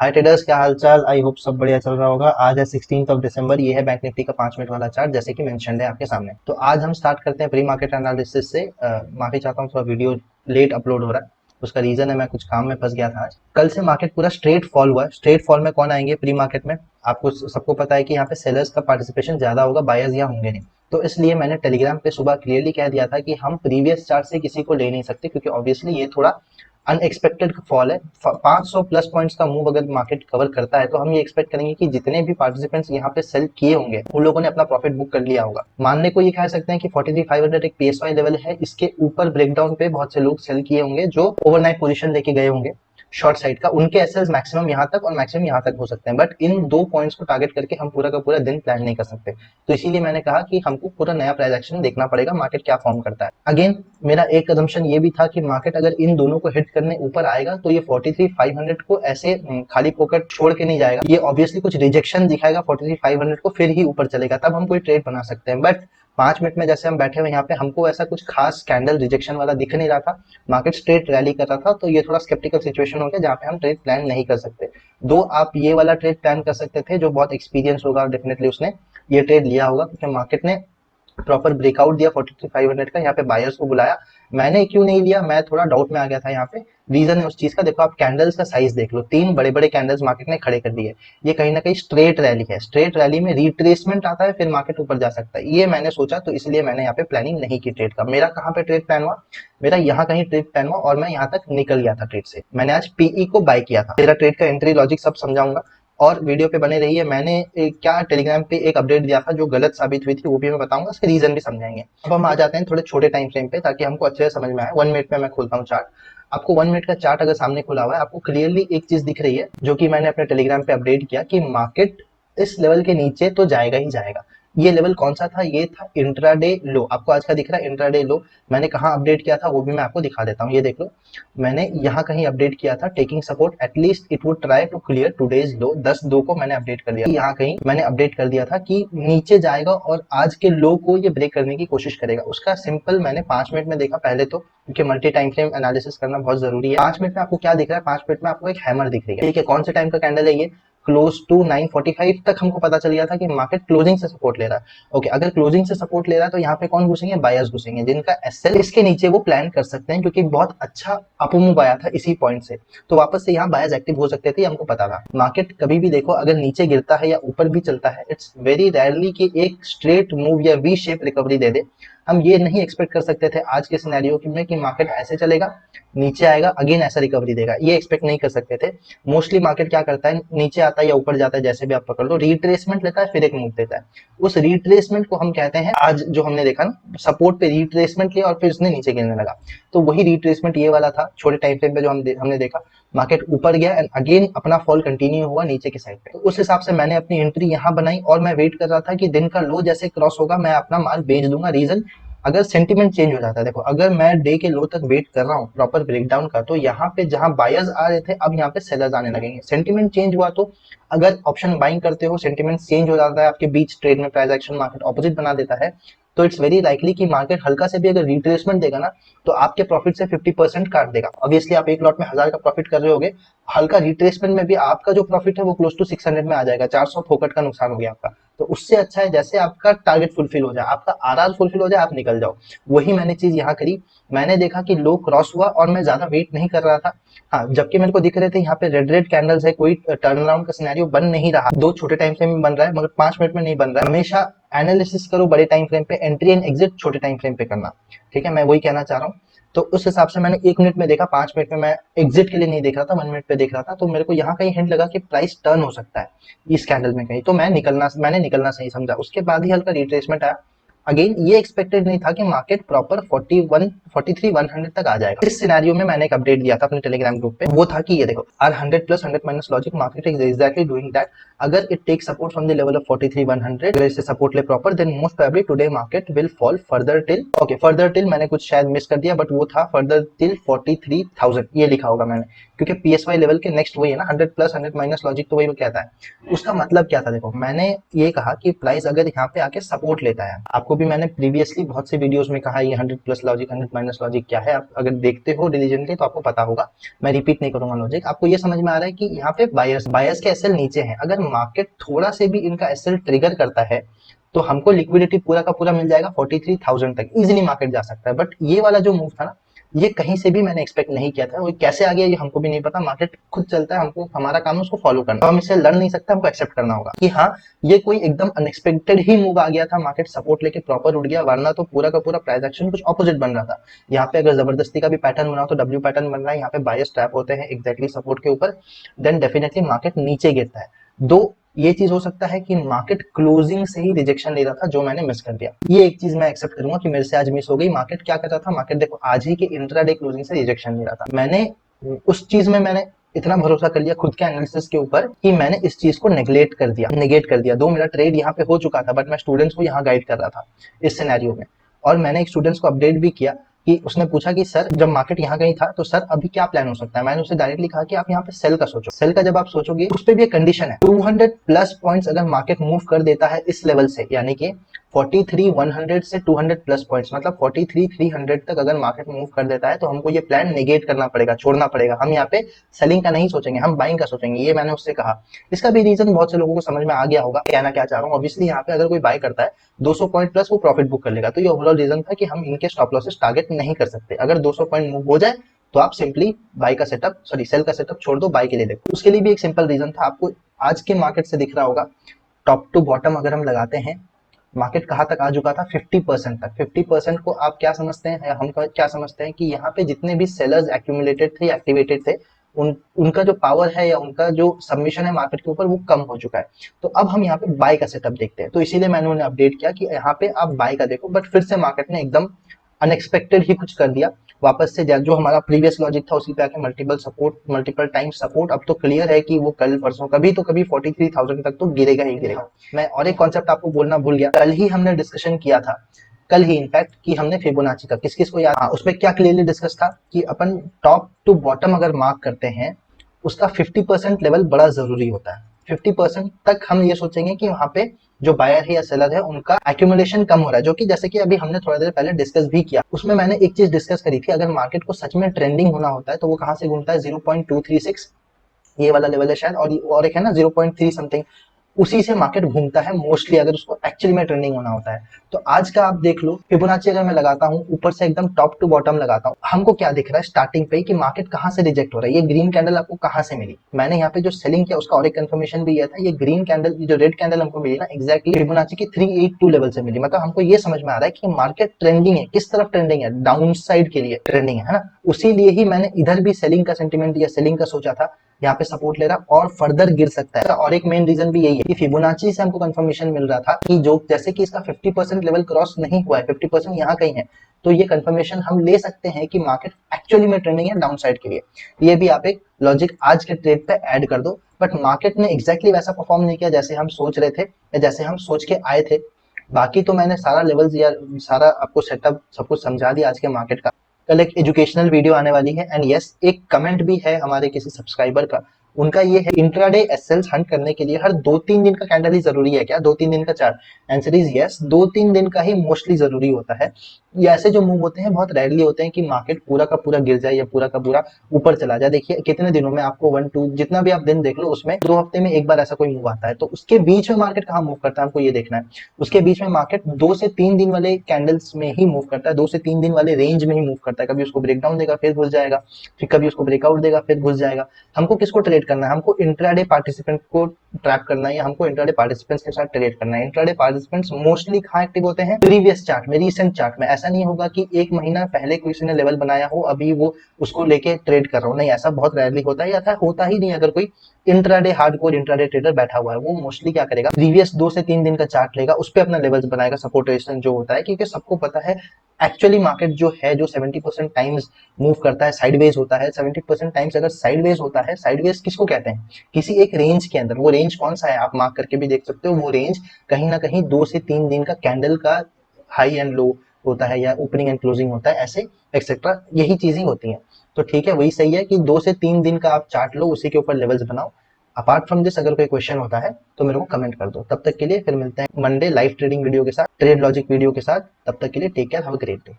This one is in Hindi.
हाय ट्रेडर्स, क्या हाल चाल। आई होप सब बढ़िया चल रहा होगा। आज है 16 दिसंबर। ये है बैंक निफ्टी का 5 मिनट वाला चार्ट, जैसे कि मेंशन्ड है आपके सामने। तो आज हम स्टार्ट करते हैं प्री मार्केट एनालिसिस से। माफी चाहता हूँ, थोड़ा वीडियो लेट अपलोड हो रहा है। उसका रीजन है मैं कुछ काम में फंस गया था आज। कल से मार्केट पूरा स्ट्रेट फॉल हुआ है। स्ट्रेट फॉल में कौन आएंगे प्री मार्केट में? आपको सबको पता है कि यहाँ पे सेलर्स का पार्टिसिपेशन ज्यादा होगा, बायर्स यहाँ होंगे नहीं। तो इसलिए मैंने टेलीग्राम पे सुबह क्लियरली कह दिया था कि हम प्रीवियस चार्ट से किसी को ले नहीं सकते, क्योंकि ऑब्वियसली ये थोड़ा अनएक्सपेक्टेड फॉल है। 500 प्लस पॉइंट्स का मूव अगर मार्केट कवर करता है तो हम ये एक्सपेक्ट करेंगे कि जितने भी पार्टिसिपेंट्स यहाँ पे सेल किए होंगे उन लोगों ने अपना प्रॉफिट बुक कर लिया होगा। मानने को ये कह सकते हैं कि 43,500 एक पीएसवाई लेवल है। इसके ऊपर ब्रेकडाउन पे बहुत से लोग सेल किए होंगे जो ओवरनाइट पोजीशन लेके गए होंगे शॉर्ट साइड का। उनके एसएल्स मैक्सिमम यहाँ तक और मैक्सिमम यहाँ तक हो सकते हैं, बट इन दो पॉइंट्स को टारगेट करके हम पूरा का पूरा दिन प्लान नहीं कर सकते। तो इसीलिए मैंने कहा कि हमको पूरा नया प्राइस एक्शन देखना पड़ेगा, मार्केट क्या फॉर्म करता है। अगेन मेरा एक असम्पशन ये भी था कि मार्केट अगर इन दोनों को हिट करने ऊपर आएगा तो ये 43,500 को ऐसे खाली पॉकेट छोड़ के नहीं जाएगा। ये ऑब्वियसली कुछ रिजेक्शन दिखाएगा 43,500 को, फिर ही ऊपर चलेगा, तब हम कोई ट्रेड बना सकते हैं। बट 5 मिनट में जैसे हम बैठे हुए यहाँ पे, हमको ऐसा कुछ खास कैंडल रिजेक्शन वाला दिख नहीं रहा था। मार्केट स्ट्रेट रैली कर रहा था, तो ये थोड़ा स्केप्टिकल सिचुएशन हो गया जहाँ पे हम ट्रेड प्लान नहीं कर सकते। दो आप ये वाला ट्रेड प्लान कर सकते थे, जो बहुत एक्सपीरियंस होगा डेफिनेटली उसने ये ट्रेड लिया होगा, क्योंकि मार्केट ने प्रॉपर ब्रेकआउट दिया 43,500 का। यहाँ पे बायर्स को बुलाया। मैंने क्यों नहीं लिया, मैं थोड़ा डाउट में आ गया था यहाँ पे। रीजन है उस चीज का, देखो आप कैंडल्स का साइज देख लो, 3 बड़े बड़े कैंडल्स मार्केट ने खड़े कर दिए। ये कहीं ना कहीं स्ट्रेट रैली है। स्ट्रेट रैली में रिट्रेसमेंट आता है, फिर मार्केट ऊपर जा सकता है, ये मैंने सोचा। तो इसलिए मैंने यहाँ पे प्लानिंग नहीं की ट्रेड का। मेरा कहाँ पे ट्रेड प्लान हुआ? मेरा यहाँ कहीं ट्रेड प्लान हुआ और मैं यहाँ तक निकल गया था ट्रेड से। मैंने आज पीई को बाय किया था। मेरा ट्रेड का एंट्री लॉजिक सब समझाऊंगा और वीडियो पे बने रहिए। मैंने क्या टेलीग्राम पे एक अपडेट दिया था जो गलत साबित हुई थी, वो भी मैं बताऊंगा, उसके रीजन भी समझाएंगे। अब हम आ जाते हैं थोड़े छोटे टाइम फ्रेम पे, ताकि हमको अच्छे से समझ में आए। 1 मिनट में मैं खोलता हूँ चार्ट। आपको 1 मिनट का चार्ट अगर सामने खुला हुआ है, आपको क्लियरली एक चीज दिख रही है, जो कि मैंने अपने टेलीग्राम पे अपडेट किया कि मार्केट इस लेवल के नीचे तो जाएगा ही जाएगा। ये लेवल कौन सा था? ये था इंट्राडे लो। आपको आज का दिख रहा है इंट्राडे लो। मैंने कहाँ अपडेट किया था वो भी मैं आपको दिखा देता हूँ। ये देख लो, मैंने यहाँ कहीं अपडेट किया था, taking support at least it would try to clear today's low. 10/2 को मैंने अपडेट कर दिया। यहाँ कहीं मैंने अपडेट कर दिया था कि नीचे जाएगा और आज के लो को ये ब्रेक करने की कोशिश करेगा। उसका सिंपल मैंने 5 मिनट में देखा पहले तो, क्योंकि मल्टी टाइम फ्रेम एनालिसिस करना बहुत जरूरी है। 5 मिनट में आपको क्या दिख रहा है? 5 मिनट में आपको एक हैमर दिख रही है। ठीक है, कौन से टाइम का कैंडल है ये? क्लोज टू 9:45 तक हमको पता चल गया था कि मार्केट क्लोजिंग से सपोर्ट ले रहा है। ओके, अगर क्लोजिंग से सपोर्ट ले रहा है तो यहाँ पे कौन घुसेंगे? बायर्स घुसेंगे, जिनका एसएल इसके नीचे वो प्लान कर सकते हैं, क्योंकि बहुत अच्छा अप मूव आया था इसी पॉइंट से। तो वापस से यहाँ बायर्स एक्टिव हो सकते थे, हमको पता था। मार्केट कभी भी देखो, अगर नीचे गिरता है या ऊपर भी चलता है, इट्स वेरी रेयरली कि एक स्ट्रेट मूव या वी शेप रिकवरी दे दे। हम ये नहीं एक्सपेक्ट कर सकते थे आज के सिनेरियो में कि मार्केट ऐसे चलेगा, नीचे आएगा, अगेन ऐसा रिकवरी देगा। ये एक्सपेक्ट नहीं कर सकते थे। मोस्टली मार्केट क्या करता है, नीचे आता है या ऊपर जाता है, जैसे भी आप पकड़ लो, रिट्रेसमेंट लेता है, फिर एक मूव देता है। उस रिट्रेसमेंट को हम कहते हैं, आज जो हमने देखा ना, सपोर्ट पे रिट्रेसमेंट लिया और फिर उसने नीचे गिरने लगा। तो वही रिट्रेसमेंट ये वाला था छोटे टाइम फ्रेम पे जो हमने देखा। मार्केट ऊपर गया एंड अगेन अपना फॉल कंटिन्यू हुआ नीचे की साइड पे। तो उस हिसाब से मैंने अपनी एंट्री यहाँ बनाई और मैं वेट कर रहा था कि दिन का लो जैसे क्रॉस होगा मैं अपना माल बेच दूंगा। रीजन, अगर सेंटीमेंट चेंज हो जाता है, देखो अगर मैं डे के लो तक वेट कर रहा हूँ प्रॉपर ब्रेकडाउन का, तो यहाँ पे जहां बायर्स आ रहे थे अब यहाँ पे सेलर्स आने लगेंगे। सेंटीमेंट चेंज हुआ तो, अगर ऑप्शन बाइंग करते हो, सेंटीमेंट चेंज हो जाता है आपके बीच ट्रेड में, प्राइस एक्शन मार्केट ऑपोजिट बना देता है, तो इट्स वेरी लाइकली कि मार्केट हल्का से भी अगर रिट्रेसमेंट देगा ना, तो आपके प्रॉफिट से 50% काट देगा। ऑब्वियसली आप एक लॉट में 1000 का प्रॉफिट कर रहे होगे, हल्का रिट्रेसमेंट में भी आपका जो प्रॉफिट है वो क्लोज टू 600 में आ जाएगा। 400 फोकट का नुकसान हो गया आपका। तो उससे अच्छा है जैसे आपका टारगेट फुलफिल हो जाए, आपका आरआर फुलफिल हो जाए, आप निकल जाओ। वही मैंने चीज यहाँ करी। मैंने देखा कि लो क्रॉस हुआ और मैं ज्यादा वेट नहीं कर रहा था। हाँ, जबकि मेरे को दिख रहे थे यहाँ पे रेड रेड कैंडल्स है, कोई टर्न अराउंड का सिनेरियो बन नहीं रहा। दो छोटे टाइम फ्रेम में बन रहा है, मगर 5 मिनट में नहीं बन रहा है। हमेशा एनालिसिस करो बड़े टाइम फ्रेम पे, एंट्री एंड एग्जिट छोटे टाइम फ्रेम पे करना। ठीक है, मैं वही कहना चाह रहा हूँ। तो उस हिसाब से मैंने 1 मिनट में देखा, 5 मिनट में मैं एग्जिट के लिए नहीं देख रहा था, 1 मिनट पे देख रहा था। तो मेरे को यहाँ कहीं हिंट लगा कि प्राइस टर्न हो सकता है इस कैंडल में कहीं, तो मैंने निकलना सही समझा। उसके बाद ही हल्का रिट्रेसमेंट आया। अगेन ये एक्सपेक्टेड नहीं था कि मार्केट प्रॉपर 43,100 तक आ जाएगा। इस सिनेरियो में मैंने एक अपडेट दिया था अपने टेलीग्राम ग्रुप पे, वो था कि ये देखो, R 100 plus 100 minus logic, market is exactly doing that. अगर it take support from the level of 43,100, अगर इसे सपोर्ट ले proper, then most probably today market will fall further till, okay further till मैंने कुछ शायद मिस कर दिया, बट वो था फर्दर टिल 43,000, ये लिखा होगा मैंने, क्योंकि पीएसवाई लेवल के नेक्स्ट वही है ना, 100 प्लस 100 माइनस लॉजिक, तो वही वो कहता है। उसका मतलब क्या था? देखो मैंने ये कहा कि प्राइस अगर यहाँ पे आके सपोर्ट लेता है, आपको आपको भी मैंने प्रीवियसली बहुत से वीडियोस में कहा ये 100 प्लस लॉजिक 100 माइनस लॉजिक क्या है, आप अगर देखते हो डिलीजेंटली तो आपको पता होगा, मैं रिपीट नहीं करूंगा लॉजिक। आपको ये समझ में आ रहा है कि यहाँ पे बायर्स के एसएल नीचे हैं, अगर मार्केट थोड़ा से भी इनका एसएल ट्रिगर करता है तो हमको लिक्विडिटी पूरा का पूरा मिल जाएगा 43,000 तक, इजीली मार्केट जा सकता है। बट ये वाला जो मूव था ना, ये कहीं से भी मैंने एक्सपेक्ट नहीं किया था, वो कैसे आ गया ये हमको भी नहीं पता। मार्केट खुद चलता है, हमको हमारा काम है उसको फॉलो करना, तो हम इसे लड़ नहीं सकते, हमको एक्सेप्ट करना होगा कि हाँ ये कोई एकदम अनएक्सपेक्टेड ही मूव आ गया था, मार्केट सपोर्ट लेके प्रॉपर उठ गया, वरना तो पूरा का पूरा प्राइस एक्शन कुछ ऑपोजिट बन रहा था। यहाँ पे अगर जबरदस्ती का भी पैटर्न बना तो डब्ल्यू पैटर्न बन रहा है, यहाँ पे बायर्स ट्रैप होते हैं एग्जैक्टली सपोर्ट के ऊपर, देन डेफिनेटली मार्केट नीचे गिरता है। दो ये चीज हो सकता है कि मार्केट क्लोजिंग से ही रिजेक्शन ले रहा था जो मैंने मिस कर दिया, ये एक चीज मैं एक्सेप्ट करूंगा कि मेरे से आज मिस हो गई। मार्केट क्या कर रहा था, मार्केट देखो आज ही के इंट्राडे क्लोजिंग से रिजेक्शन ले रहा था। मैंने उस चीज में मैंने इतना भरोसा कर लिया खुद के एनालिसिस के ऊपर कि मैंने इस चीज को नेगलेक्ट कर दिया, नेगेट कर दिया। दो मेरा ट्रेड यहाँ पे हो चुका था, बट मैं स्टूडेंट्स को यहाँ गाइड कर रहा था इस सिनेरियो में, और मैंने एक स्टूडेंट्स को अपडेट भी किया कि उसने पूछा कि सर जब मार्केट यहाँ कहीं था तो सर अभी क्या प्लान हो सकता है। मैंने उसे डायरेक्टली कहा कि आप यहाँ पे सेल का सोचो, सेल का जब आप सोचोगे उस पर भी एक कंडीशन है, 200 प्लस पॉइंट्स अगर मार्केट मूव कर देता है इस लेवल से, यानी कि 43,100 से 200 प्लस पॉइंट्स, मतलब 43,300 तक अगर मार्केट मूव कर देता है तो हमको ये प्लान नेगेट करना पड़ेगा, छोड़ना पड़ेगा। हम यहाँ पे सेलिंग का नहीं सोचेंगे, हम बाइंग का सोचेंगे, ये मैंने उससे कहा। इसका भी रीजन बहुत से लोगों को समझ में आ गया होगा, कहना क्या चाह रहा हूँ। ऑब्वियसली यहाँ पे अगर कोई बाय करता है 200 पॉइंट प्लस वो प्रॉफिट बुक कर लेगा, तो ये ओवरऑल रीजन था कि हम इनके स्टॉप लॉसेस टारगेट नहीं कर सकते। अगर 200 पॉइंट मूव हो जाए तो आप सिंपली बाय का सेटअप, सॉरी सेल का सेटअप छोड़ दो, बाय के लिए देखो। उसके लिए भी एक सिंपल रीजन था, आपको आज के मार्केट से दिख रहा होगा, टॉप टू बॉटम अगर हम लगाते हैं मार्केट कहाँ तक आ चुका था, 50% तक। 50% को आप क्या समझते हैं, हम क्या समझते हैं कि यहाँ पे जितने भी सेलर्स एक्यूमुलेटेड थे, एक्टिवेटेड थे, उनका जो पावर है या उनका जो सबमिशन है मार्केट के ऊपर वो कम हो चुका है। तो अब हम यहाँ पे बाय का सेटअप देखते हैं, तो इसीलिए मैंने उन्हें अपडेट किया कि यहाँ पे आप बाय का देखो। बट फिर से मार्केट ने एकदम अनएक्सपेक्टेड ही कुछ कर दिया, वापस से जो हमारा प्रीवियस लॉजिक था उसी पे आके multiple support, multiple time support. अब तो क्लियर है कि वो कल परसों कभी तो कभी 43,000 तक तो गिरेगा ही गिरेगा। मैं और एक कॉन्सेप्ट आपको बोलना भूल गया, कल ही हमने डिस्कशन किया था, कल ही इनफैक्ट, कि हमने फिबोनाची का, किस किस को याद, उसमें क्या क्लियरली डिस्कस था कि अपन टॉप टू बॉटम अगर मार्क करते हैं उसका 50% लेवल बड़ा जरूरी होता है। 50% तक हम ये सोचेंगे कि वहां पे जो बायर है या सेलर है उनका एक्यूमुलेशन कम हो रहा है, जो कि जैसे कि अभी हमने थोड़ा देर पहले डिस्कस भी किया। उसमें मैंने एक चीज डिस्कस करी थी, अगर मार्केट को सच में ट्रेंडिंग होना होता है तो वो कहां से घूमता है, 0.236 ये वाला लेवल है शायद, और एक है ना 0.3 समथिंग, उसी से मार्केट घूमता है मोस्टली अगर उसको एक्चुअली में ट्रेंडिंग होना होता है। तो आज का आप देख लो, फिबोनाची अगर मैं लगाता हूँ ऊपर से एकदम टॉप टू बॉटम लगाता हूँ, हमको क्या दिख रहा है स्टार्टिंग पे कि मार्केट कहाँ से रिजेक्ट हो रहा है। ये ग्रीन कैंडल आपको कहाँ से मिली, मैंने यहाँ पे जो सेलिंग किया उसका और एक कंफर्मेशन भी किया था। ये ग्रीन कैंडल, जो रेड कैंडल हमको मिली ना, एक्जैक्टली फिबोनाची की 382 लेवल से मिली। मतलब हमको ये समझ में आ रहा है कि मार्केट ट्रेंडिंग है, किस तरफ ट्रेंडिंग है, डाउन साइड के लिए ट्रेंडिंग है ना। उसी लिए ही मैंने इधर भी सेलिंग का सेंटीमेंट या सेलिंग का सोचा था, यहाँ पे सपोर्ट ले रहा और फर्दर गिर सकता है। और एक मेन रीजन भी यही है कि फिबोनाची से हमको कंफर्मेशन मिल रहा था कि जो जैसे कि इसका 50% लेवल क्रॉस नहीं हुआ है, 50% यहाँ कहीं है, तो ये कंफर्मेशन हम ले सकते हैं कि मार्केट एक्चुअली में ट्रेंडिंग है डाउन साइड के लिए। ये भी आप एक लॉजिक आज के ट्रेड पे ऐड कर दो। बट मार्केट ने एग्जैक्टली वैसा परफॉर्म नहीं किया जैसे हम सोच रहे थे या जैसे हम सोच के आए थे। बाकी तो मैंने सारा लेवल्स या सारा आपको सेटअप सब कुछ समझा दिया आज के मार्केट का। कल एक एजुकेशनल वीडियो आने वाली है, एंड यस एक कमेंट भी है हमारे किसी सब्सक्राइबर का, उनका ये है इंट्राडे एसएल्स हंट करने के लिए हर 2-3 दिन का कैंडल ही जरूरी है क्या, 2-3 दिन का चार्ट। आंसर इज यस, 2-3 दिन का ही मोस्टली जरूरी होता है। ये ऐसे जो मूव होते हैं बहुत रेयरली होते हैं कि मार्केट पूरा का पूरा गिर जाए या पूरा का पूरा ऊपर चला जाए। देखिए कितने दिनों में आपको 1-2 जितना भी आप दिन देख लो उसमें 2 हफ्ते में एक बार ऐसा कोई मूव आता है। तो उसके बीच में मार्केट कहाँ मूव करता है हमको ये देखना है। उसके बीच में मार्केट 2 से 3 दिन वाले कैंडल्स में ही मूव करता है, 2 से 3 दिन वाले रेंज में ही मूव करता है। कभी उसको ब्रेकडाउन देगा फिर घुस जाएगा, फिर कभी उसको ब्रेकआउट देगा फिर घुस जाएगा। हमको किसको ट्रेड करना है, हमको इंट्राडे पार्टिसिपेंट को ट्रैप करना है या हमको इंट्राडे पार्टिसिपेंट्स के साथ ट्रेड करना है। इंट्राडे पार्टिसिपेंट्स मोस्टली कहाँ एक्टिव होते हैं, प्रीवियस चार्ट में, रीसेंट चार्ट में। ऐसा नहीं होगा कि एक महीना पहले किसी ने लेवल बनाया हो अभी वो उसको लेके ट्रेड कर रहा हो, नहीं ऐसा बहुत रेयरली होता है, या होता ही नहीं। अगर कोई इंट्राडे हार्डकोर इंट्राडे ट्रेडर बैठा हुआ है वो मोस्टली क्या करेगा, प्रीवियस 2 से 3 दिन का चार्ट लेगा, उस पर अपना लेवल्स बनाएगा, सपोर्ट रेजिस्टेंस जो होता है। क्योंकि सबको पता है एक्चुअली मार्केट जो है जो 70% टाइम्स मूव करता है साइडवेज होता है। 70% टाइम्स अगर साइडवेज होता है, साइडवेज किसको कहते हैं, किसी एक रेंज के अंदर। वो रेंज कौन सा है आप मार्क करके भी देख सकते हो, वो रेंज कहीं ना कहीं 2 से 3 दिन का कैंडल का हाई एंड लो होता है या ओपनिंग एंड क्लोजिंग होता है, ऐसे एक्सेट्रा यही चीजें होती हैं। तो ठीक है, वही सही है कि 2 से 3 दिन का आप चार्ट लो, उसी के ऊपर लेवल्स बनाओ। अपार्ट फ्रॉम दिस अगर कोई क्वेश्चन होता है तो मेरे को कमेंट कर दो। तब तक के लिए फिर मिलते हैं मंडे लाइव ट्रेडिंग वीडियो के साथ, ट्रेड लॉजिक वीडियो के साथ। तब तक के लिए take care, have a great day.